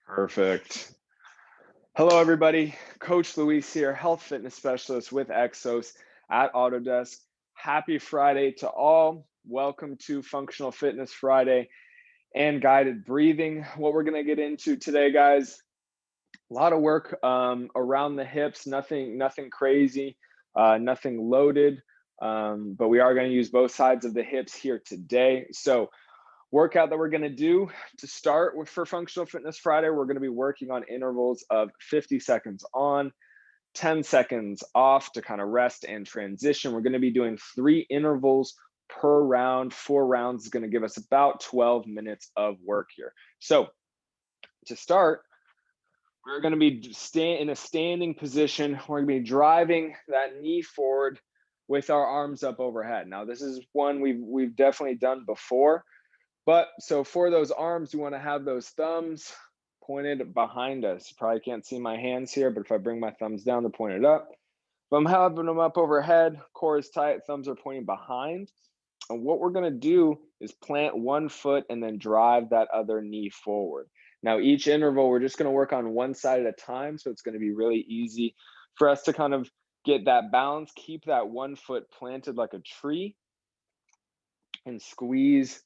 Perfect. Hello, everybody. Coach Luis here, health fitness specialist with Exos at Autodesk. Happy Friday to all. Welcome to Functional Fitness Friday and guided breathing. What we're going to get into today, guys, a lot of work around the hips, nothing crazy, nothing loaded, but we are going to use both sides of the hips here today. So workout that we're going to do to start with for Functional Fitness Friday, we're going to be working on intervals of 50 seconds on, 10 seconds off to kind of rest and transition. We're going to be doing 3 intervals per round. 4 rounds is going to give us about 12 minutes of work here. So to start, we're going to be in a standing position. We're going to be driving that knee forward with our arms up overhead. Now, this is one we've definitely done before. But so for those arms, we want to have those thumbs pointed behind us. You probably can't see my hands here, but if I bring my thumbs down, they're pointed up. If I'm having them up overhead, core is tight, thumbs are pointing behind. And what we're going to do is plant one foot and then drive that other knee forward. Now, each interval, we're just going to work on one side at a time. So it's going to be really easy for us to kind of get that balance, keep that one foot planted like a tree, and squeeze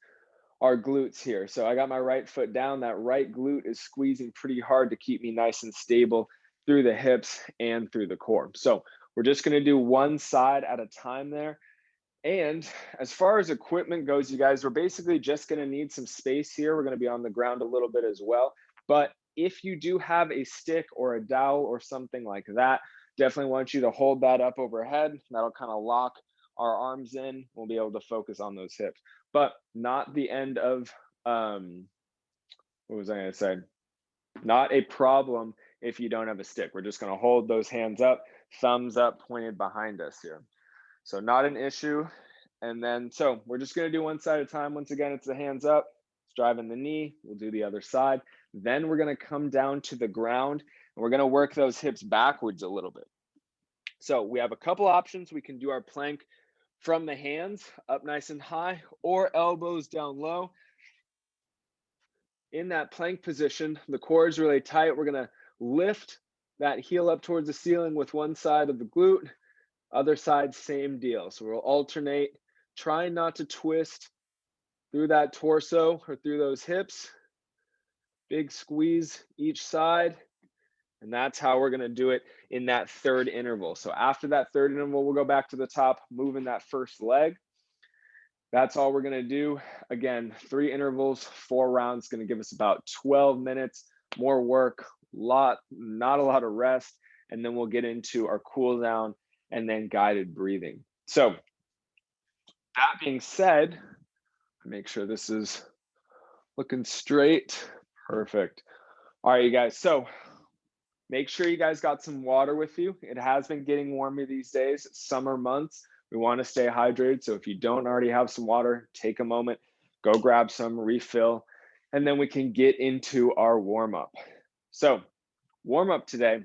our glutes here. So I got my right foot down. That right glute is squeezing pretty hard to keep me nice and stable through the hips and through the core. So we're just going to do one side at a time there. And as far as equipment goes, you guys, we're basically just going to need some space here. We're going to be on the ground a little bit as well. But if you do have a stick or a dowel or something like that, definitely want you to hold that up overhead. That'll kind of lock our arms in. We'll be able to focus on those hips, but not the end of, what was I going to say? Not a problem if you don't have a stick. We're just going to hold those hands up, thumbs up, pointed behind us here. So not an issue. And then, so we're just going to do one side at a time. Once again, it's the hands up, it's driving the knee. We'll do the other side. Then we're going to come down to the ground and we're going to work those hips backwards a little bit. So we have a couple options. We can do our plank from the hands up nice and high or elbows down low. In that plank position, the core is really tight. We're going to lift that heel up towards the ceiling with one side of the glute, other side, same deal. So we'll alternate, trying not to twist through that torso or through those hips. Big squeeze each side. And that's how we're going to do it in that third interval. So after that third interval, we'll go back to the top, moving that first leg. That's all we're going to do. Again, 3 intervals, 4 rounds, going to give us about 12 minutes, more work, not a lot of rest. And then we'll get into our cool down and then guided breathing. So that being said, make sure this is looking straight. Perfect. All right, you guys. So make sure you guys got some water with you. It has been getting warmer these days, summer months. We want to stay hydrated. So if you don't already have some water, take a moment, go grab some, refill, and then we can get into our warm up. So warm up today,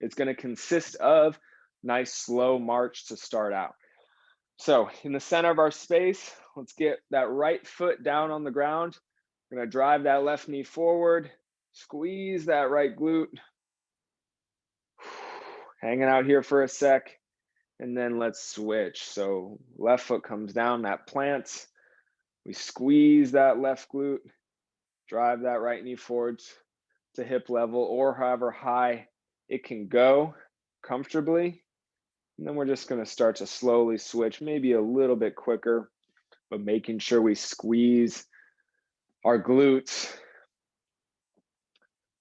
it's going to consist of nice slow march to start out. So in the center of our space, let's get that right foot down on the ground. We're going to drive that left knee forward, squeeze that right glute. Hanging out here for a sec, and then let's switch. So left foot comes down, that plants. We squeeze that left glute, drive that right knee forward to hip level or however high it can go comfortably. And then we're just going to start to slowly switch, maybe a little bit quicker, but making sure we squeeze our glutes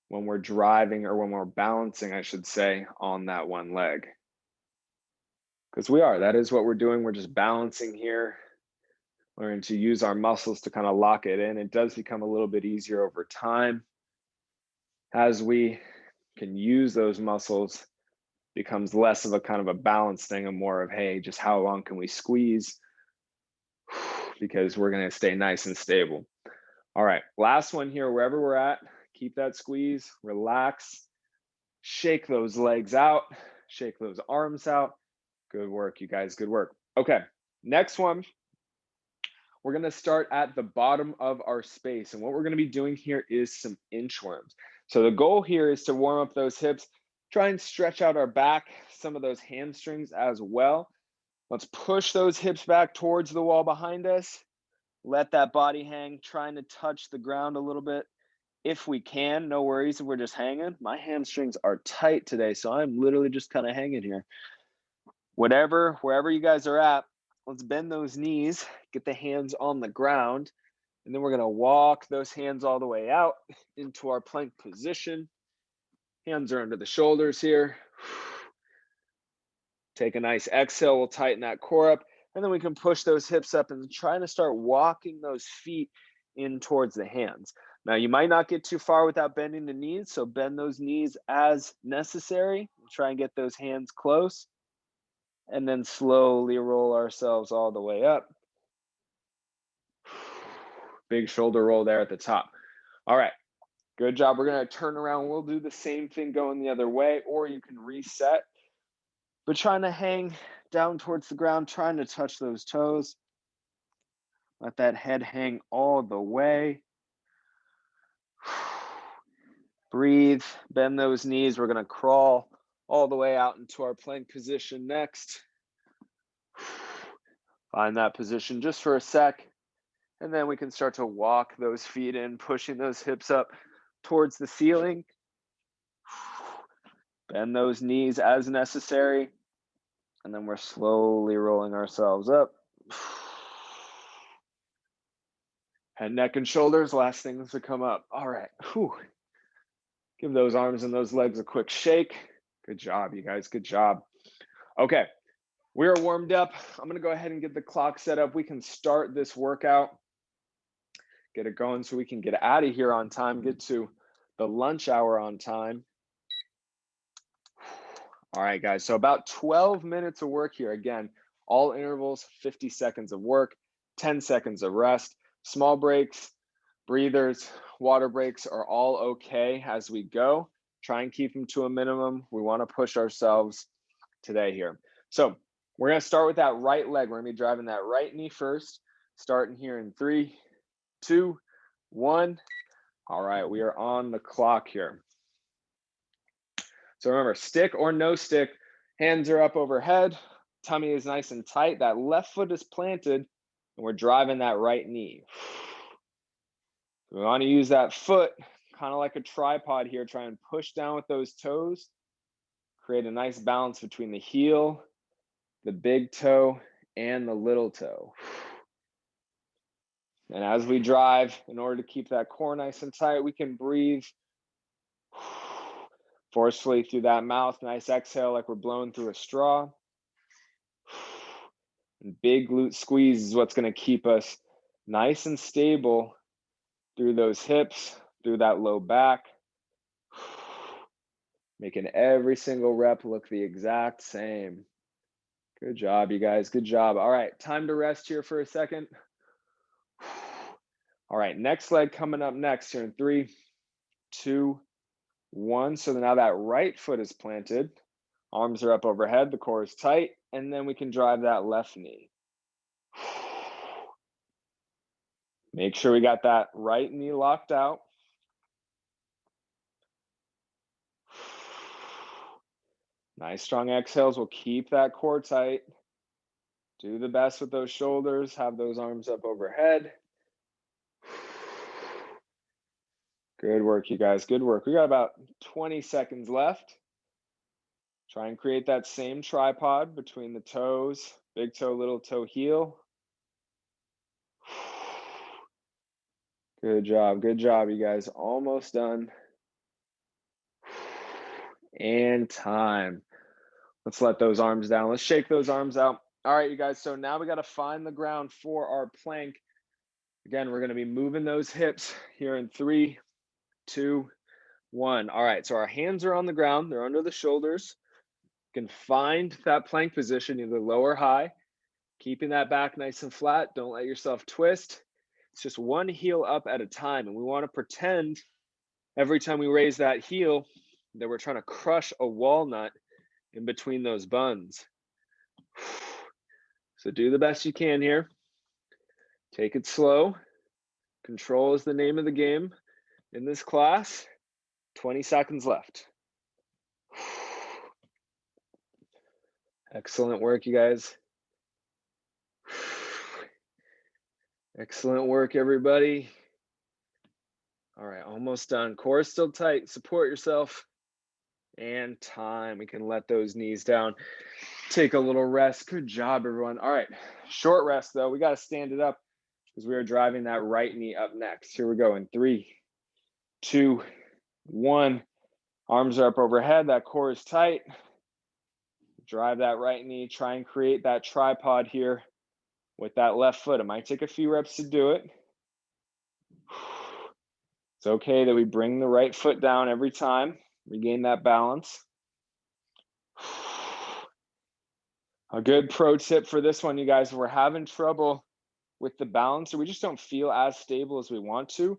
when we're driving or when we're balancing, I should say, on that one leg. Because that is what we're doing. We're just balancing here. We're going to use our muscles to kind of lock it in. It does become a little bit easier over time. As we can use those muscles, becomes less of a kind of a balance thing and more of, hey, just how long can we squeeze? Because we're going to stay nice and stable. All right, last one here, wherever we're at, keep that squeeze, relax, shake those legs out, shake those arms out. Good work, you guys, good work. Okay, next one, we're going to start at the bottom of our space. And what we're going to be doing here is some inchworms. So the goal here is to warm up those hips, try and stretch out our back, some of those hamstrings as well. Let's push those hips back towards the wall behind us. Let that body hang, trying to touch the ground a little bit. If we can, no worries if we're just hanging. My hamstrings are tight today, so I'm literally just kind of hanging here. Wherever you guys are at, let's bend those knees, get the hands on the ground, and then we're gonna walk those hands all the way out into our plank position. Hands are under the shoulders here. Take a nice exhale, we'll tighten that core up, and then we can push those hips up and trying to start walking those feet in towards the hands. Now, you might not get too far without bending the knees, so bend those knees as necessary. Try and get those hands close, and then slowly roll ourselves all the way up. Big shoulder roll there at the top. All right, good job. We're gonna turn around. We'll do the same thing going the other way, or you can reset. But trying to hang down towards the ground, trying to touch those toes. Let that head hang all the way. Breathe, bend those knees. We're gonna crawl all the way out into our plank position next. Find that position just for a sec. And then we can start to walk those feet in, pushing those hips up towards the ceiling. Bend those knees as necessary. And then we're slowly rolling ourselves up. Head, neck, and shoulders, last things to come up. All right. Whew. Give those arms and those legs a quick shake. Good job, you guys. Good job. Okay. We are warmed up. I'm going to go ahead and get the clock set up. We can start this workout. Get it going so we can get out of here on time, get to the lunch hour on time. All right, guys, so about 12 minutes of work here. Again, all intervals, 50 seconds of work, 10 seconds of rest. Small breaks, breathers, water breaks are all okay as we go. Try and keep them to a minimum. We want to push ourselves today here. So we're going to start with that right leg. We're going to be driving that right knee first, starting here in 3, 2, 1. All right, we are on the clock here. So remember, stick or no stick, hands are up overhead, tummy is nice and tight, that left foot is planted, and we're driving that right knee. We want to use that foot kind of like a tripod here, try and push down with those toes, create a nice balance between the heel, the big toe, and the little toe. And as we drive, in order to keep that core nice and tight, we can breathe forcefully through that mouth. Nice exhale like we're blowing through a straw. And big glute squeeze is what's going to keep us nice and stable through those hips, through that low back. Making every single rep look the exact same. Good job, you guys. Good job. All right, time to rest here for a second. All right, next leg coming up next here in 3, 2, 1. So now that right foot is planted, arms are up overhead, the core is tight, and then we can drive that left knee. Make sure we got that right knee locked out. Nice strong exhales will keep that core tight. Do the best with those shoulders, have those arms up overhead. Good work, you guys, good work. We got about 20 seconds left. Try and create that same tripod between the toes, big toe, little toe, heel. Good job, you guys. Almost done. And time. Let's let those arms down. Let's shake those arms out. All right, you guys, so now we got to find the ground for our plank. Again, we're going to be moving those hips here in 3, 2, 1. All right, so our hands are on the ground. They're under the shoulders. You can find that plank position, either low or high, keeping that back nice and flat. Don't let yourself twist. It's just one heel up at a time, and we want to pretend every time we raise that heel that we're trying to crush a walnut in between those buns. So do the best you can here. Take it slow. Control is the name of the game in this class. 20 seconds left. Excellent work, you guys. Excellent work, everybody. All right, almost done. Core still tight. Support yourself. And time. We can let those knees down. Take a little rest. Good job, everyone. All right, short rest, though. We got to stand it up because we are driving that right knee up next. Here we go in 3, 2, 1. Arms are up overhead. That core is tight. Drive that right knee. Try and create that tripod here with that left foot. It might take a few reps to do it. It's okay that we bring the right foot down every time. Regain that balance. A good pro tip for this one, you guys, if we're having trouble with the balance or we just don't feel as stable as we want to,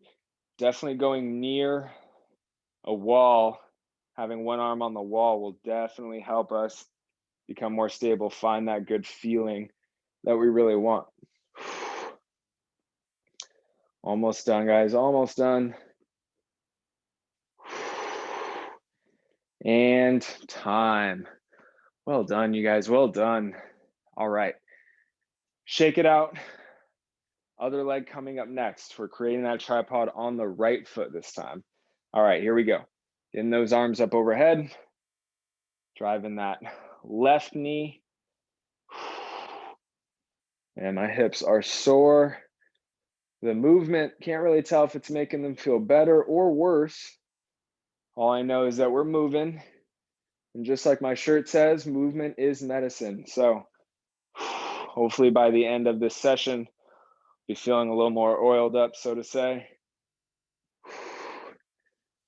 definitely going near a wall, having one arm on the wall will definitely help us become more stable, find that good feeling that we really want. Almost done, guys, almost done. And time. Well done, you guys, well done. All right, shake it out. Other leg coming up next. We're creating that tripod on the right foot this time. All right, here we go. Getting those arms up overhead. Driving that left knee. And my hips are sore. The movement, can't really tell if it's making them feel better or worse. All I know is that we're moving. And just like my shirt says, movement is medicine. So hopefully by the end of this session, be feeling a little more oiled up, so to say.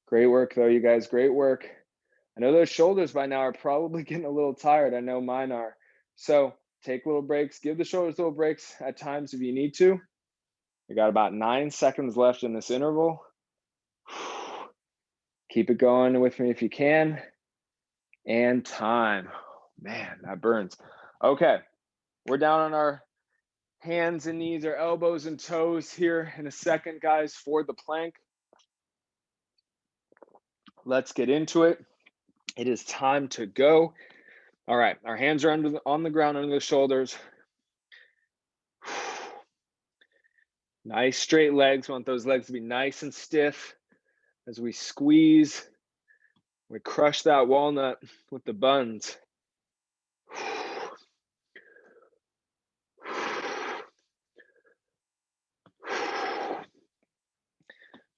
Great work though, you guys, great work. I know those shoulders by now are probably getting a little tired. I know mine are. So take little breaks, give the shoulders little breaks at times if you need to. We got about 9 seconds left in this interval. Keep it going with me if you can. And time. Man, that burns. Okay, we're down on our hands and knees, our elbows and toes here in a second, guys, for the plank. Let's get into it. It is time to go. All right, our hands are on the ground under the shoulders. Nice straight legs. We want those legs to be nice and stiff as we squeeze. We crush that walnut with the buns.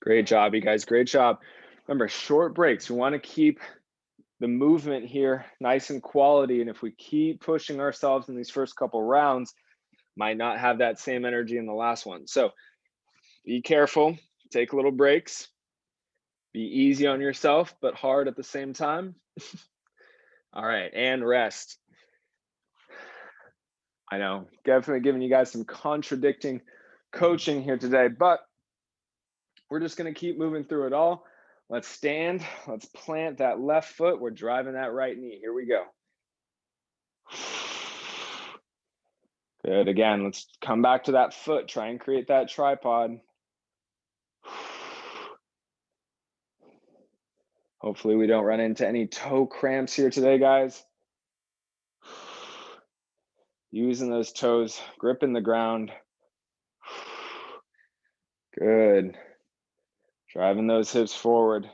Great job, you guys. Great job. Remember, short breaks. We want to keep the movement here nice and quality. And if we keep pushing ourselves in these first couple rounds, might not have that same energy in the last one. So be careful. Take little breaks. Be easy on yourself, but hard at the same time. All right, and rest. I know, definitely giving you guys some contradicting coaching here today, but we're just gonna keep moving through it all. Let's stand, let's plant that left foot. We're driving that right knee. Here we go. Good, again, let's come back to that foot. Try and create that tripod. Hopefully we don't run into any toe cramps here today, guys. Using those toes, gripping the ground. Good. Driving those hips forward.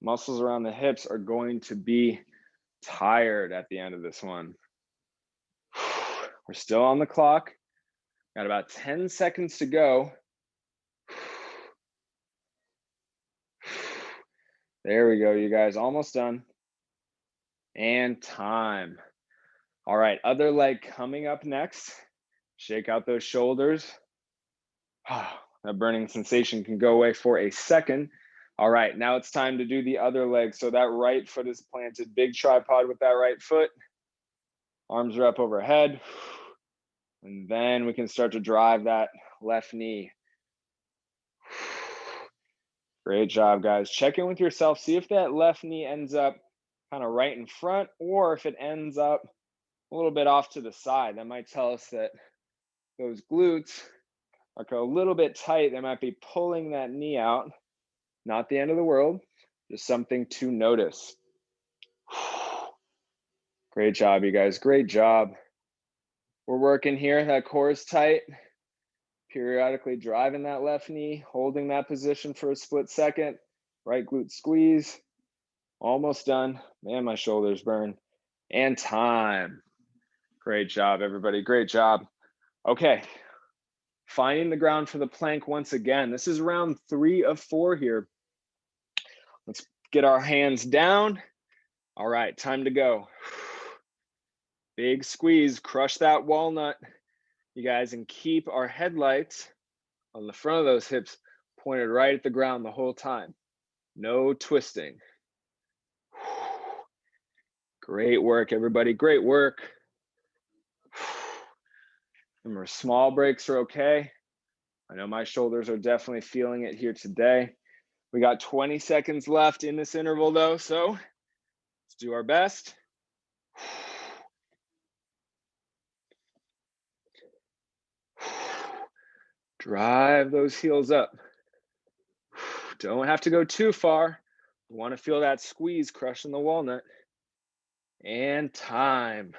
Muscles around the hips are going to be tired at the end of this one. We're still on the clock. Got about 10 seconds to go. There we go, you guys, almost done. And time. All right, other leg coming up next. Shake out those shoulders. That burning sensation can go away for a second. All right, now it's time to do the other leg. So that right foot is planted, big tripod with that right foot. Arms are up overhead. And then we can start to drive that left knee. Great job, guys. Check in with yourself. See if that left knee ends up kind of right in front or if it ends up a little bit off to the side. That might tell us that those glutes are a little bit tight. They might be pulling that knee out. Not the end of the world. Just something to notice. Great job, you guys. Great job. We're working here. That core is tight. Periodically driving that left knee, holding that position for a split second. Right glute squeeze. Almost done. Man, my shoulders burn. And time. Great job, everybody. Great job. Okay. Finding the ground for the plank once again. This is round 3 of 4 here. Let's get our hands down. All right, time to go. Big squeeze, crush that walnut, you guys, and keep our headlights on the front of those hips pointed right at the ground the whole time. No twisting. Great work, everybody. Great work. Remember, small breaks are okay. I know my shoulders are definitely feeling it here today. We got 20 seconds left in this interval though, so let's do our best. Drive those heels up. Don't have to go too far. You want to feel that squeeze crushing the walnut. And time.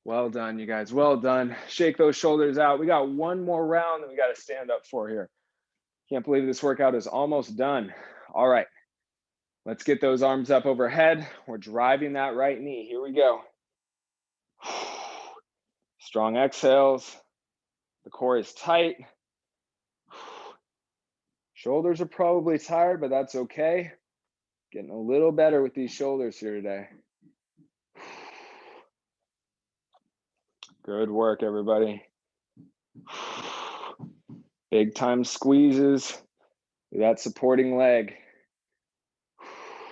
Well done, you guys. Well done. Shake those shoulders out. We got one more round that we got to stand up for here. Can't believe this workout is almost done. All right. Let's get those arms up overhead. We're driving that right knee. Here we go. Strong exhales. The core is tight. Shoulders are probably tired, but that's okay. Getting a little better with these shoulders here today. Good work, everybody. Big time squeezes. That supporting leg.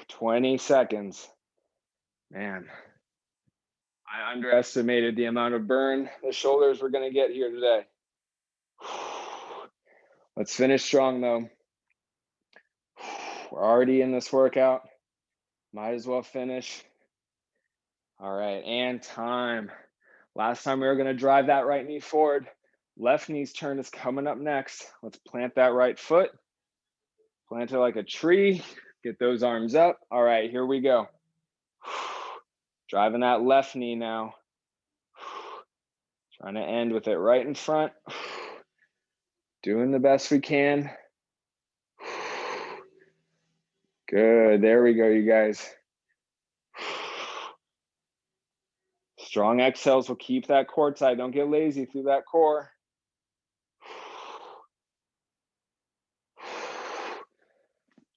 20 seconds. Man, I underestimated the amount of burn the shoulders were going to get here today. Let's finish strong though. We're already in this workout. Might as well finish. All right, and time. Last time we were going to drive that right knee forward. Left knee's turn is coming up next. Let's plant that right foot. Plant it like a tree. Get those arms up. All right, here we go. Driving that left knee now. Trying to end with it right in front. Doing the best we can. Good, there we go, you guys. Strong exhales will keep that core tight. Don't get lazy through that core.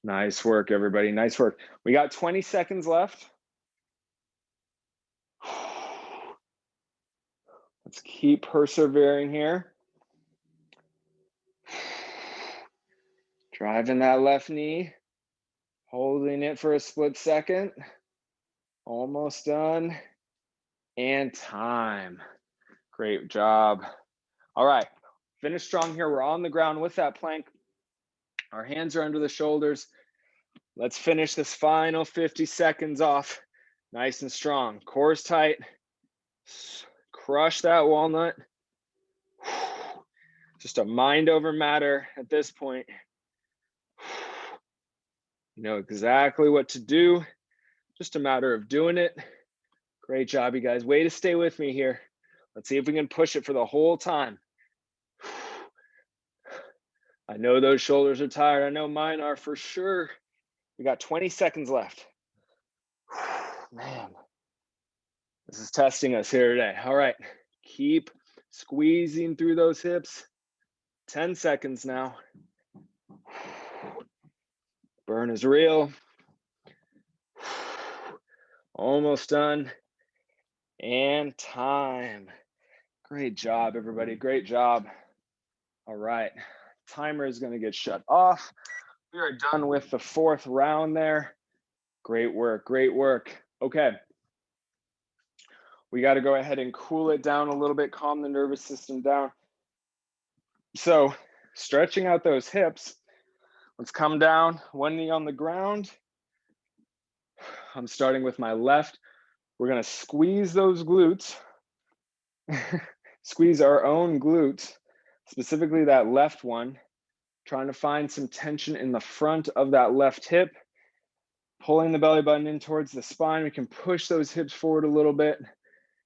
Nice work, everybody. Nice work. We got 20 seconds left. Let's keep persevering here. Driving that left knee. Holding it for a split second. Almost done. And time. Great job. All right, finish strong here. We're on the ground with that plank. Our hands are under the shoulders. Let's finish this final 50 seconds off nice and strong. Core's tight. Crush that walnut. Just a mind over matter at this point. You know exactly what to do. Just a matter of doing it. Great job, you guys. Way to stay with me here. Let's see if we can push it for the whole time. I know those shoulders are tired. I know mine are for sure. We got 20 seconds left. Man, this is testing us here today. All right, keep squeezing through those hips. 10 seconds now. Burn is real. Almost done. And time. Great job, everybody. Great job. All right, timer is going to get shut off. We are done with the 4th round there. Great work, great work. Okay. We got to go ahead and cool it down a little bit, calm the nervous system down. So stretching out those hips, let's come down, one knee on the ground. I'm starting with my left. We're going to squeeze those glutes, squeeze our own glutes, specifically that left one, trying to find some tension in the front of that left hip. Pulling the belly button in towards the spine. We can push those hips forward a little bit.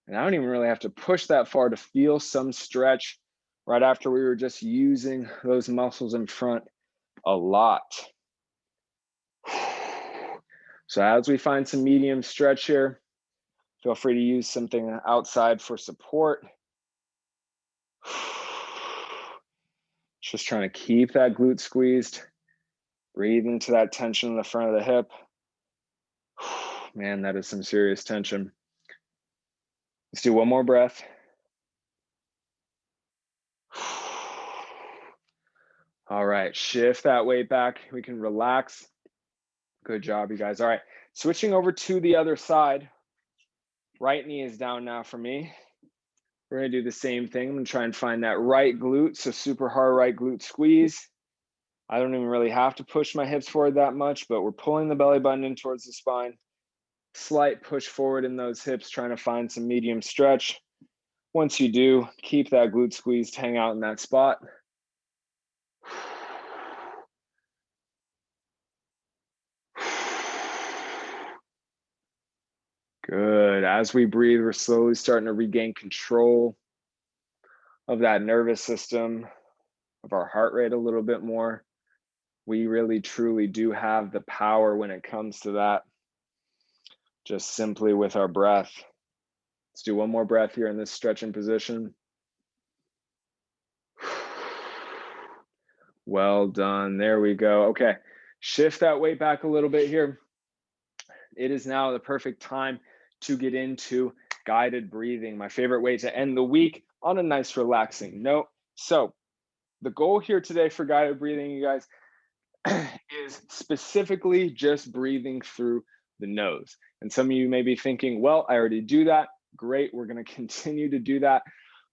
And I don't even really have to push that far to feel some stretch right after we were just using those muscles in front a lot. So as we find some medium stretch here, feel free to use something outside for support. Just trying to keep that glute squeezed. Breathe into that tension in the front of the hip. Man, that is some serious tension. Let's do one more breath. All right, shift that weight back. We can relax. Good job, you guys. All right, switching over to the other side. Right knee is down now for me. We're gonna do the same thing. I'm gonna try and find that right glute. So super hard right glute squeeze. I don't even really have to push my hips forward that much, but we're pulling the belly button in towards the spine. Slight push forward in those hips, trying to find some medium stretch. Once you do, keep that glute squeezed, hang out in that spot. Good. As we breathe, we're slowly starting to regain control of that nervous system, of our heart rate a little bit more. We really, truly do have the power when it comes to that, just simply with our breath. Let's do one more breath here in this stretching position. Well done. There we go. Okay. Shift that weight back a little bit here. It is now the perfect time to get into guided breathing, my favorite way to end the week on a nice relaxing note. So the goal here today for guided breathing, you guys, is specifically just breathing through the nose. And some of you may be thinking, well, I already do that. Great, we're going to continue to do that.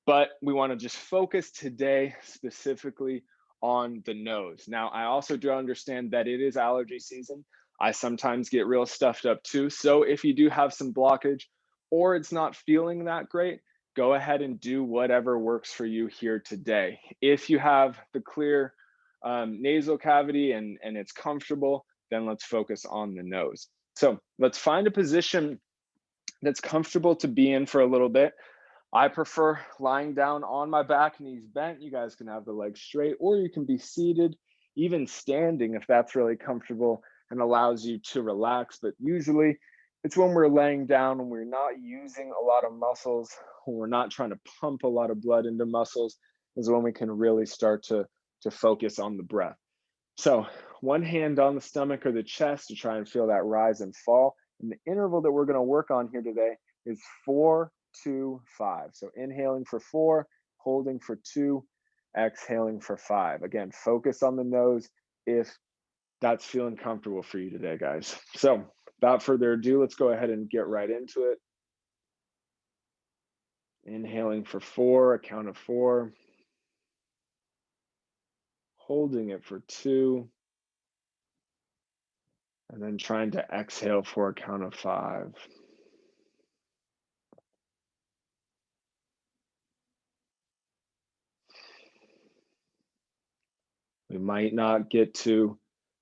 But we want to just focus today specifically on the nose. Now, I also do understand that it is allergy season. I sometimes get real stuffed up too. So if you do have some blockage or it's not feeling that great, go ahead and do whatever works for you here today. If you have the clear nasal cavity and it's comfortable, then let's focus on the nose. So let's find a position that's comfortable to be in for a little bit. I prefer lying down on my back, knees bent. You guys can have the legs straight, or you can be seated, even standing if that's really comfortable and allows you to relax. But usually it's when we're laying down and we're not using a lot of muscles, when we're not trying to pump a lot of blood into muscles, is when we can really start to focus on the breath. So one hand on the stomach or the chest to try and feel that rise and fall. And the interval that we're going to work on here today is 4, 2, 5. So inhaling for 4, holding for 2, exhaling for 5. Again, focus on the nose if that's feeling comfortable for you today, guys. So without further ado, let's go ahead and get right into it. Inhaling for 4, a count of 4. Holding it for 2. And then trying to exhale for a count of 5. We might not get to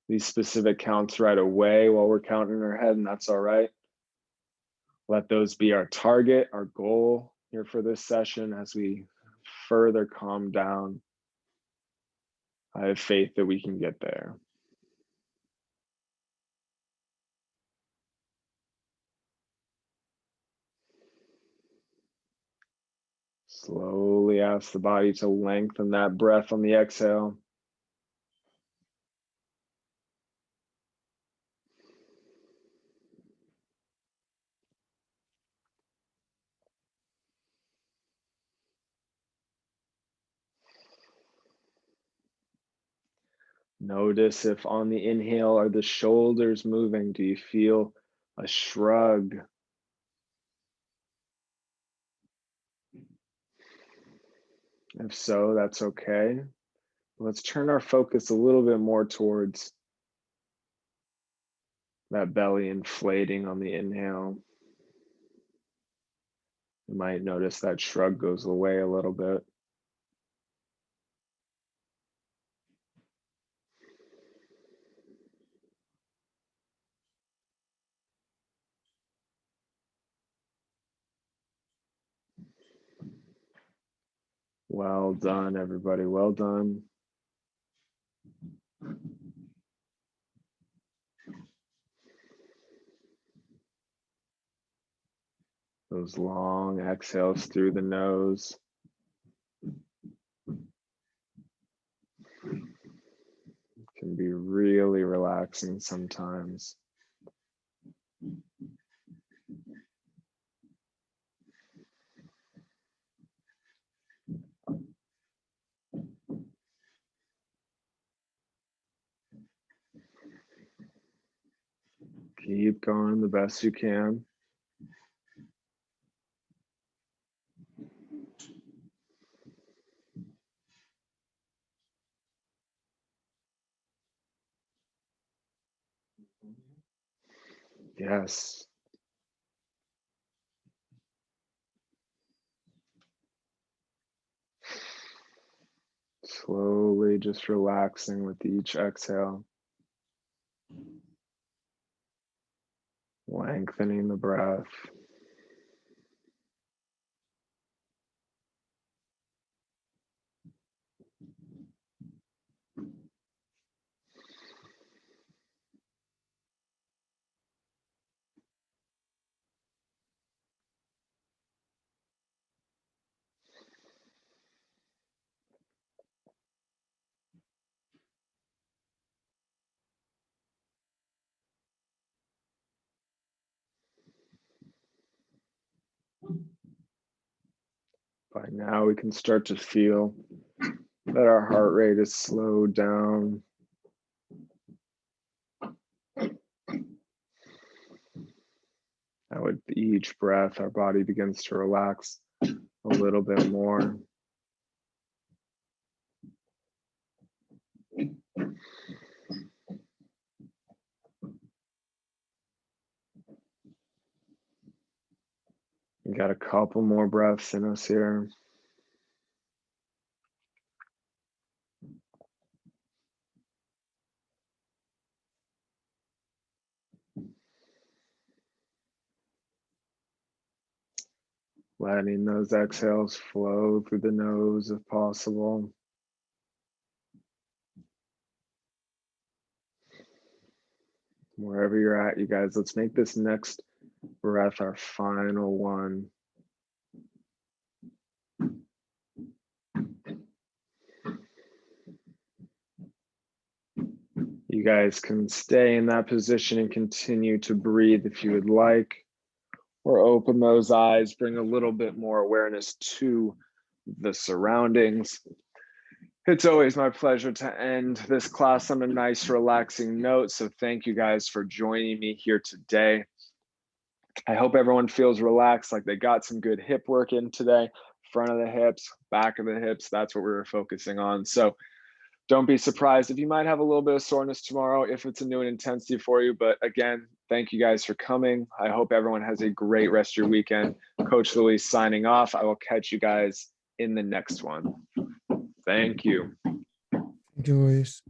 these specific counts right away while we're counting in our head, and that's all right. Let those be our target, our goal here for this session as we further calm down. I have faith that we can get there. Slowly ask the body to lengthen that breath on the exhale. Notice if on the inhale, are the shoulders moving? Do you feel a shrug? If so, that's okay. Let's turn our focus a little bit more towards that belly inflating on the inhale. You might notice that shrug goes away a little bit. Well done, everybody. Well done. Those long exhales through the nose. Can be really relaxing sometimes. Keep going the best you can. Yes. Slowly just relaxing with each exhale. Lengthening the breath. By now we can start to feel that our heart rate is slowed down. And with each breath, our body begins to relax a little bit more. We got a couple more breaths in us here. Letting those exhales flow through the nose if possible. Wherever you're at, you guys, let's make this next breath our final one. You guys can stay in that position and continue to breathe if you would like, or open those eyes, bring a little bit more awareness to the surroundings. It's always my pleasure to end this class on a nice, relaxing note. So thank you guys for joining me here today. I hope everyone feels relaxed, like they got some good hip work in today. Front of the hips, back of the hips, that's what we were focusing on. So don't be surprised if you might have a little bit of soreness tomorrow if it's a new intensity for you. But again, thank you guys for coming. I hope everyone has a great rest of your weekend. Coach Luis signing off. I will catch you guys in the next one. Thank you. Thank you, Luis.